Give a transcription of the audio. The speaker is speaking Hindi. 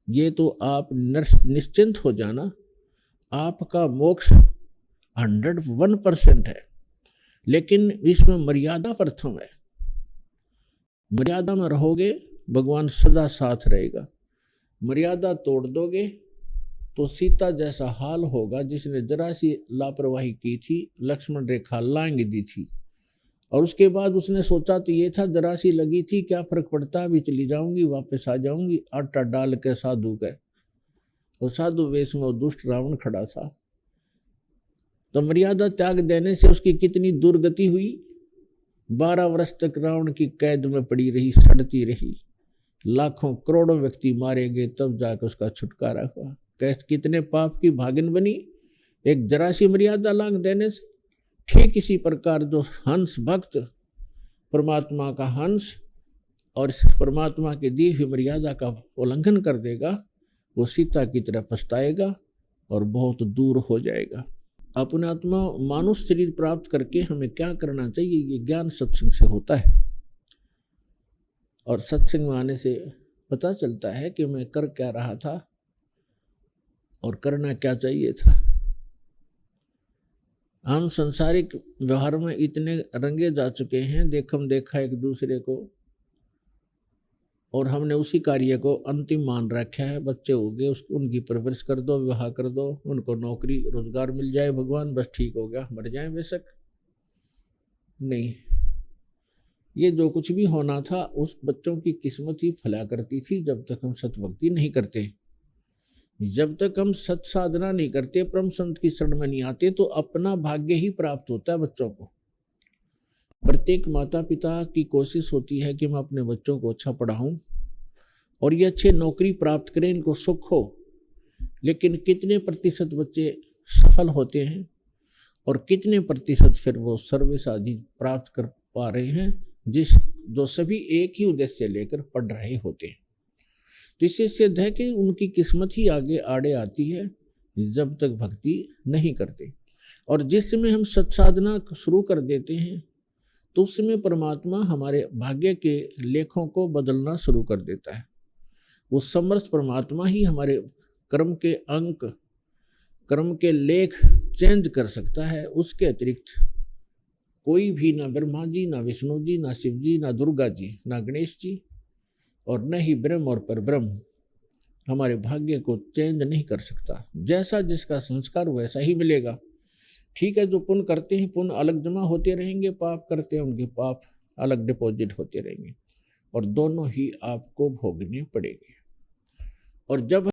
ये तो आप निश्चिंत हो जाना, आपका मोक्ष 101% है। लेकिन इसमें मर्यादा प्रथम है। मर्यादा में रहोगे, भगवान सदा साथ रहेगा। मर्यादा तोड़ दोगे तो सीता जैसा हाल होगा, जिसने जरा सी लापरवाही की थी, लक्ष्मण रेखा लांग दी थी, और उसके बाद उसने सोचा तो ये था जरा सी लगी थी, क्या फर्क पड़ता, अभी चली जाऊंगी, वापस आ जाऊंगी, आटा डाल के साधु के। और साधु वेश में दुष्ट रावण खड़ा था। तो मर्यादा त्याग देने से उसकी कितनी दुर्गति हुई। 12 वर्ष तक रावण की कैद में पड़ी रही, सड़ती रही, लाखों करोड़ों व्यक्ति मारे गए, तब जाकर उसका छुटकारा हुआ। कैसे कितने पाप की भागिन बनी एक जरा सी मर्यादा लांघ देने से। ठीक इसी प्रकार जो हंस भक्त परमात्मा का हंस और परमात्मा की दी हुई मर्यादा का उल्लंघन कर देगा, वो सीता की तरह पछताएगा और बहुत दूर हो जाएगा। अपने आत्मा मानुष शरीर प्राप्त करके हमें क्या करना चाहिए, ये ज्ञान सत्संग से होता है। और सत्संग में आने से पता चलता है कि मैं कर क्या रहा था और करना क्या चाहिए था। हम संसारिक व्यवहार में इतने रंगे जा चुके हैं, देखम देखा एक दूसरे को, और हमने उसी कार्य को अंतिम मान रखा है। बच्चे हो गए, उसको उनकी परवरिश कर दो, विवाह कर दो, उनको नौकरी रोजगार मिल जाए, भगवान बस ठीक हो गया, मर जाए बेशक। नहीं, ये जो कुछ भी होना था उस बच्चों की किस्मत ही फला करती थी जब तक हम सतभक्ति नहीं करते। जब तक हम सत साधना नहीं करते, परम संत की शरण में नहीं आते, तो अपना भाग्य ही प्राप्त होता है बच्चों को। प्रत्येक माता पिता की कोशिश होती है कि मैं अपने बच्चों को अच्छा पढ़ाऊं और ये अच्छे नौकरी प्राप्त करें, इनको सुख हो। लेकिन कितने प्रतिशत बच्चे सफल होते हैं और कितने प्रतिशत फिर वो सर्विस आदि प्राप्त कर पा रहे हैं, जो सभी एक ही उद्देश्य लेकर पढ़ रहे होते हैं। तो इससे सिद्ध है कि उनकी किस्मत ही आगे आड़े आती है जब तक भक्ति नहीं करते। और जिस समय हम सत्साधना शुरू कर देते हैं तो उस समय परमात्मा हमारे भाग्य के लेखों को बदलना शुरू कर देता है। वो समर्थ परमात्मा ही हमारे कर्म के अंक, कर्म के लेख चेंज कर सकता है। उसके अतिरिक्त कोई भी, ना ब्रह्मा जी, ना विष्णु जी, ना शिव जी, ना दुर्गा जी, ना गणेश जी, और न ही ब्रह्म और परब्रह्म हमारे भाग्य को चेंज नहीं कर सकता। जैसा जिसका संस्कार वैसा ही मिलेगा। ठीक है, जो पुण्य करते हैं पुण्य अलग जमा होते रहेंगे, पाप करते हैं उनके पाप अलग डिपॉजिट होते रहेंगे, और दोनों ही आपको भोगने पड़ेंगे। और जब